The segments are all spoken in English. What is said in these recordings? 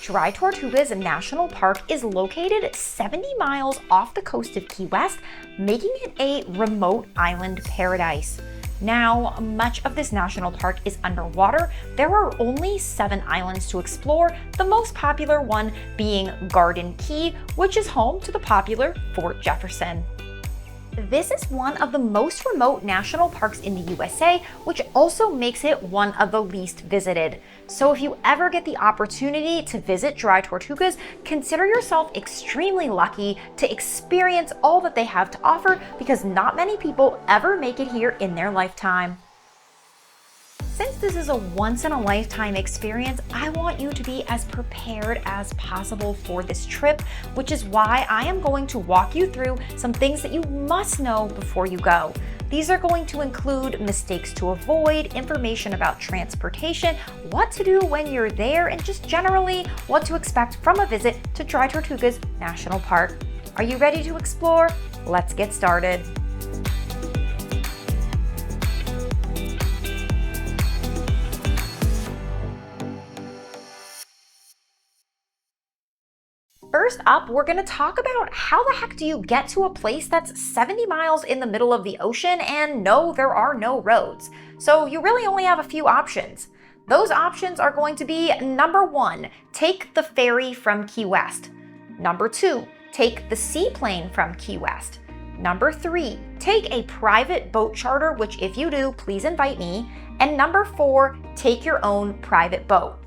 Dry Tortugas National Park is located 70 miles off the coast of Key West, making it a remote island paradise. Now, much of this national park is underwater. There are only 7 islands to explore, the most popular one being Garden Key, which is home to the popular Fort Jefferson. This is one of the most remote national parks in the USA, which also makes it one of the least visited. So if you ever get the opportunity to visit Dry Tortugas, consider yourself extremely lucky to experience all that they have to offer, because not many people ever make it here in their lifetime. Since this is a once-in-a-lifetime experience, I want you to be as prepared as possible for this trip, which is why I am going to walk you through some things that you must know before you go. These are going to include mistakes to avoid, information about transportation, what to do when you're there, and just generally what to expect from a visit to Dry Tortugas National Park. Are you ready to explore? Let's get started. First up, we're going to talk about how the heck do you get to a place that's 70 miles in the middle of the ocean, and no, there are no roads. So you really only have a few options. Those options are going to be: number 1, take the ferry from Key West. Number 2, take the seaplane from Key West. Number 3, take a private boat charter, which if you do, please invite me. And number 4, take your own private boat.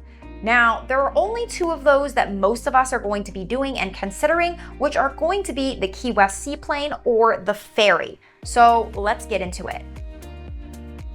Now, there are only 2 of those that most of us are going to be doing and considering, which are going to be the Key West seaplane or the ferry. So let's get into it.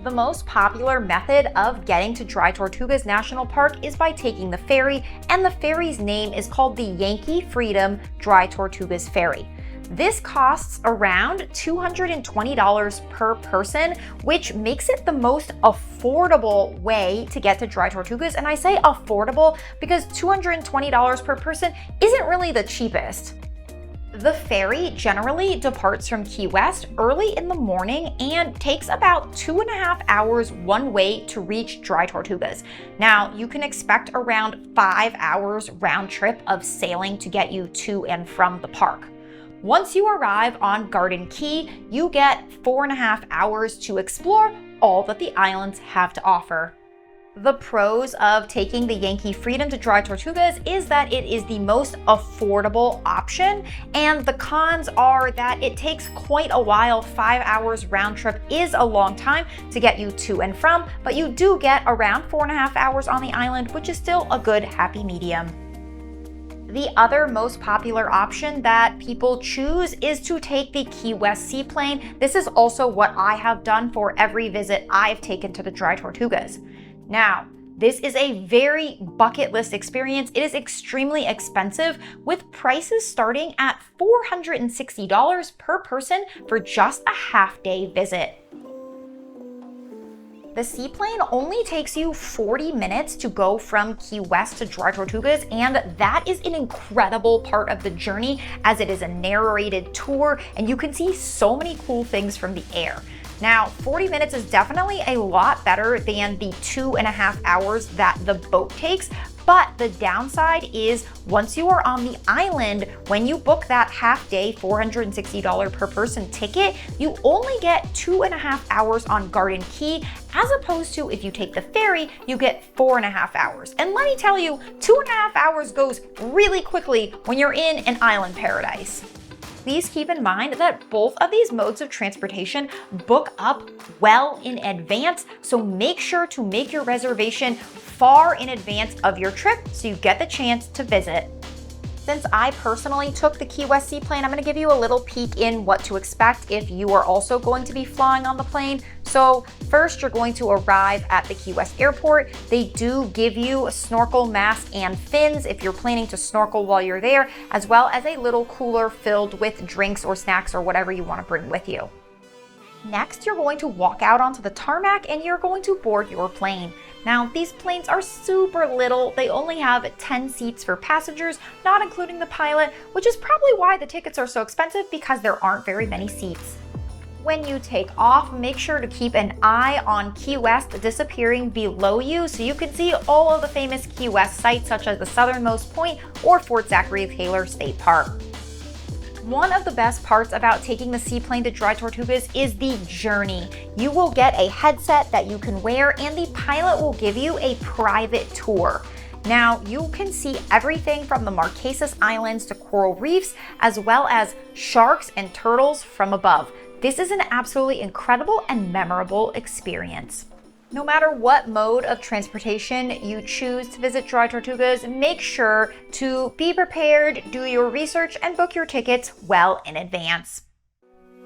The most popular method of getting to Dry Tortugas National Park is by taking the ferry, and the ferry's name is called the Yankee Freedom Dry Tortugas Ferry. This costs around $220 per person, which makes it the most affordable way to get to Dry Tortugas. And I say affordable because $220 per person isn't really the cheapest. The ferry generally departs from Key West early in the morning and takes about 2.5 hours one way to reach Dry Tortugas. Now, you can expect around 5 hours round trip of sailing to get you to and from the park. Once you arrive on Garden Key, you get 4.5 hours to explore all that the islands have to offer. The pros of taking the Yankee Freedom to Dry Tortugas is that it is the most affordable option, and the cons are that it takes quite a while. 5 hours round trip is a long time to get you to and from, but you do get around 4.5 hours on the island, which is still a good happy medium. The other most popular option that people choose is to take the Key West seaplane. This is also what I have done for every visit I've taken to the Dry Tortugas. Now, this is a very bucket list experience. It is extremely expensive, with prices starting at $460 per person for just a half-day visit. The seaplane only takes you 40 minutes to go from Key West to Dry Tortugas, and that is an incredible part of the journey, as it is a narrated tour and you can see so many cool things from the air. Now, 40 minutes is definitely a lot better than the 2.5 hours that the boat takes, but the downside is once you are on the island, when you book that half-day $460 per person ticket, you only get 2.5 hours on Garden Key, as opposed to if you take the ferry, you get 4.5 hours. And let me tell you, 2.5 hours goes really quickly when you're in an island paradise. Please keep in mind that both of these modes of transportation book up well in advance, so make sure to make your reservation far in advance of your trip so you get the chance to visit. Since I personally took the Key West seaplane, I'm going to give you a little peek in what to expect if you are also going to be flying on the plane. So first, you're going to arrive at the Key West airport. They do give you a snorkel mask and fins if you're planning to snorkel while you're there, as well as a little cooler filled with drinks or snacks or whatever you want to bring with you. Next, you're going to walk out onto the tarmac and you're going to board your plane. Now, these planes are super little. They only have 10 seats for passengers, not including the pilot, which is probably why the tickets are so expensive, because there aren't very many seats. When you take off, make sure to keep an eye on Key West disappearing below you so you can see all of the famous Key West sites such as the southernmost point or Fort Zachary Taylor State Park. One of the best parts about taking the seaplane to Dry Tortugas is the journey. You will get a headset that you can wear and the pilot will give you a private tour. Now, you can see everything from the Marquesas Islands to coral reefs, as well as sharks and turtles from above. This is an absolutely incredible and memorable experience. No matter what mode of transportation you choose to visit Dry Tortugas, make sure to be prepared, do your research, and book your tickets well in advance.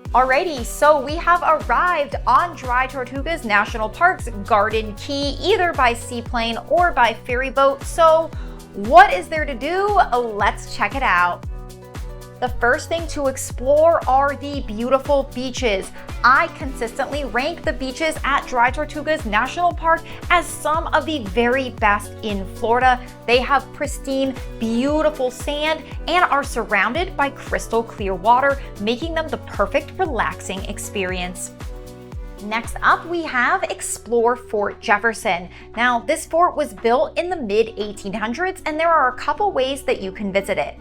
Alrighty, so we have arrived on Dry Tortugas National Park's Garden Key, either by seaplane or by ferry boat. So what is there to do? Let's check it out. The first thing to explore are the beautiful beaches. I consistently rank the beaches at Dry Tortugas National Park as some of the very best in Florida. They have pristine, beautiful sand and are surrounded by crystal clear water, making them the perfect relaxing experience. Next up, we have Explore Fort Jefferson. Now, this fort was built in the mid-1800s and there are a couple ways that you can visit it.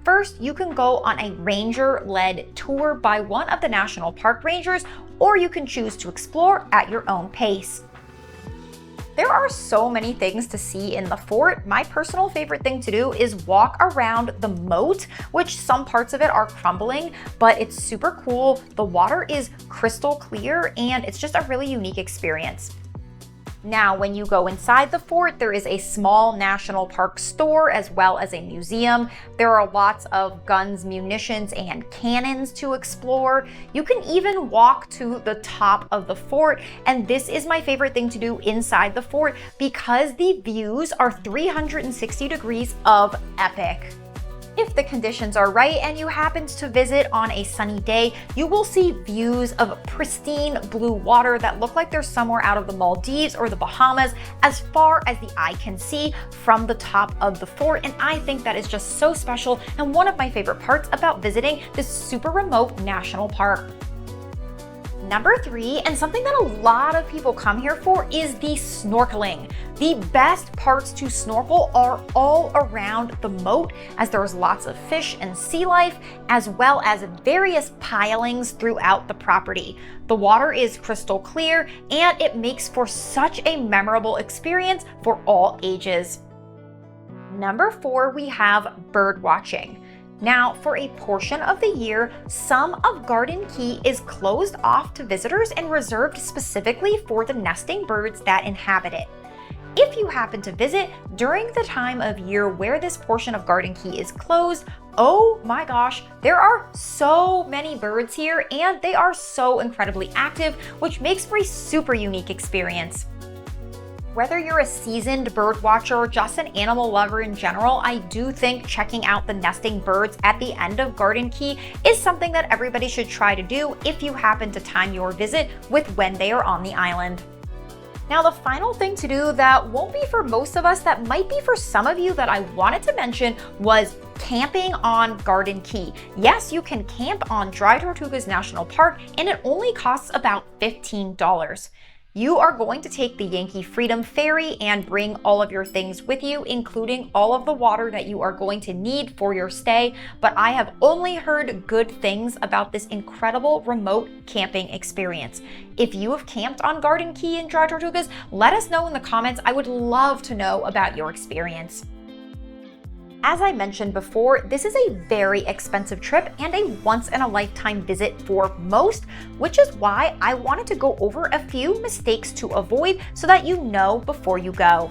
First, you can go on a ranger-led tour by one of the National Park Rangers, or you can choose to explore at your own pace. There are so many things to see in the fort. My personal favorite thing to do is walk around the moat, which some parts of it are crumbling, but it's super cool. The water is crystal clear and it's just a really unique experience. Now, when you go inside the fort, there is a small national park store as well as a museum. There are lots of guns, munitions, and cannons to explore. You can even walk to the top of the fort, and this is my favorite thing to do inside the fort because the views are 360 degrees of epic. If the conditions are right and you happen to visit on a sunny day, you will see views of pristine blue water that look like they're somewhere out of the Maldives or the Bahamas as far as the eye can see from the top of the fort. And I think that is just so special and one of my favorite parts about visiting this super remote national park. Number 3, and something that a lot of people come here for, is the snorkeling. The best parts to snorkel are all around the moat, as there's lots of fish and sea life, as well as various pilings throughout the property. The water is crystal clear, and it makes for such a memorable experience for all ages. Number 4, we have bird watching. Now, for a portion of the year, some of Garden Key is closed off to visitors and reserved specifically for the nesting birds that inhabit it. If you happen to visit during the time of year where this portion of Garden Key is closed, oh my gosh, there are so many birds here and they are so incredibly active, which makes for a super unique experience. Whether you're a seasoned bird watcher or just an animal lover in general, I do think checking out the nesting birds at the end of Garden Key is something that everybody should try to do if you happen to time your visit with when they are on the island. Now, the final thing to do that won't be for most of us, that might be for some of you that I wanted to mention, was camping on Garden Key. Yes, you can camp on Dry Tortugas National Park and it only costs about $15. You are going to take the Yankee Freedom Ferry and bring all of your things with you, including all of the water that you are going to need for your stay, but I have only heard good things about this incredible remote camping experience. If you have camped on Garden Key in Dry Tortugas, let us know in the comments. I would love to know about your experience. As I mentioned before, this is a very expensive trip and a once-in-a-lifetime visit for most, which is why I wanted to go over a few mistakes to avoid so that you know before you go.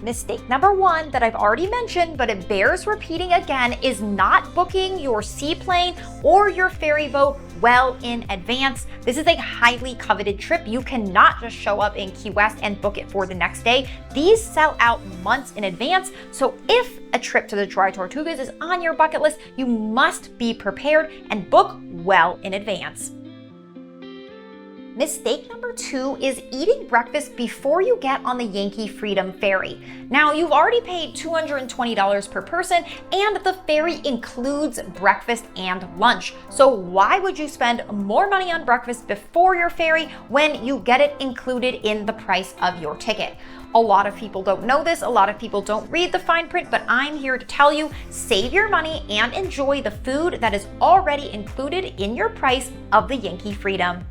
Mistake number 1 that I've already mentioned, but it bears repeating again, is not booking your seaplane or your ferry boat well in advance. This is a highly coveted trip. You cannot just show up in Key West and book it for the next day. These sell out months in advance. So if a trip to the Dry Tortugas is on your bucket list, you must be prepared and book well in advance. Mistake number 2 is eating breakfast before you get on the Yankee Freedom Ferry. Now, you've already paid $220 per person, and the ferry includes breakfast and lunch. So why would you spend more money on breakfast before your ferry when you get it included in the price of your ticket? A lot of people don't know this, a lot of people don't read the fine print, but I'm here to tell you, save your money and enjoy the food that is already included in your price of the Yankee Freedom.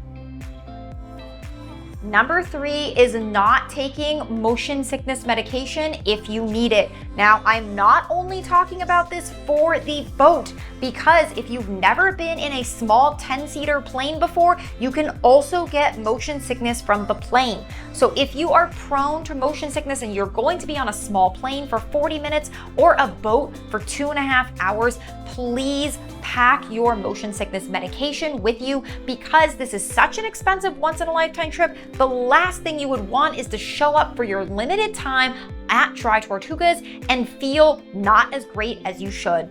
Number 3 is not taking motion sickness medication if you need it. Now, I'm not only talking about this for the boat, because if you've never been in a small 10-seater plane before, you can also get motion sickness from the plane. So if you are prone to motion sickness and you're going to be on a small plane for 40 minutes or a boat for 2.5 hours, please pack your motion sickness medication with you, because this is such an expensive once-in-a-lifetime trip. The last thing you would want is to show up for your limited time at Dry Tortugas and feel not as great as you should.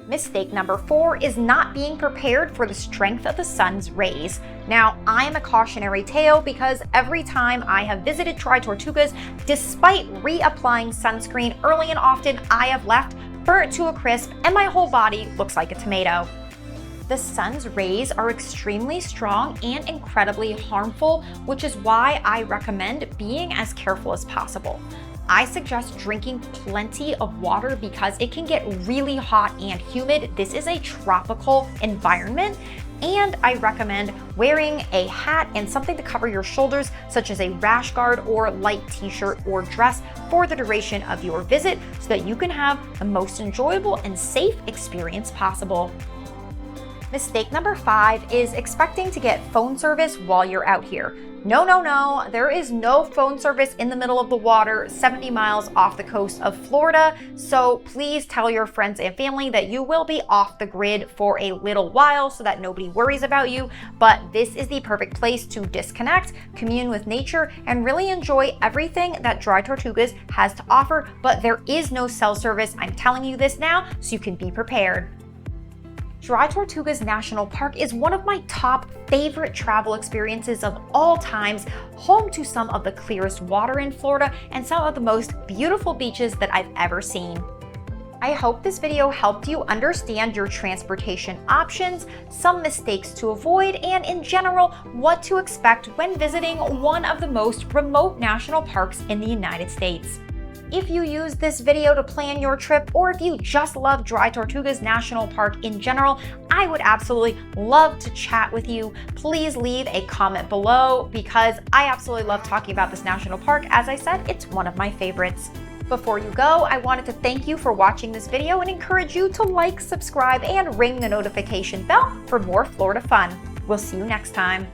Mistake number 4 is not being prepared for the strength of the sun's rays. Now, I am a cautionary tale because every time I have visited Dry Tortugas, despite reapplying sunscreen early and often, I have left burnt to a crisp and my whole body looks like a tomato. The sun's rays are extremely strong and incredibly harmful, which is why I recommend being as careful as possible. I suggest drinking plenty of water because it can get really hot and humid. This is a tropical environment, and I recommend wearing a hat and something to cover your shoulders, such as a rash guard or light t-shirt or dress, for the duration of your visit so that you can have the most enjoyable and safe experience possible. Mistake number 5 is expecting to get phone service while you're out here. No, there is no phone service in the middle of the water 70 miles off the coast of Florida, so please tell your friends and family that you will be off the grid for a little while so that nobody worries about you, but this is the perfect place to disconnect, commune with nature, and really enjoy everything that Dry Tortugas has to offer, but there is no cell service. I'm telling you this now so you can be prepared. Dry Tortugas National Park is one of my top favorite travel experiences of all times, home to some of the clearest water in Florida and some of the most beautiful beaches that I've ever seen. I hope this video helped you understand your transportation options, some mistakes to avoid, and in general, what to expect when visiting one of the most remote national parks in the United States. If you use this video to plan your trip, or if you just love Dry Tortugas National Park in general, I would absolutely love to chat with you. Please leave a comment below because I absolutely love talking about this national park. As I said, it's one of my favorites. Before you go, I wanted to thank you for watching this video and encourage you to like, subscribe, and ring the notification bell for more Florida fun. We'll see you next time.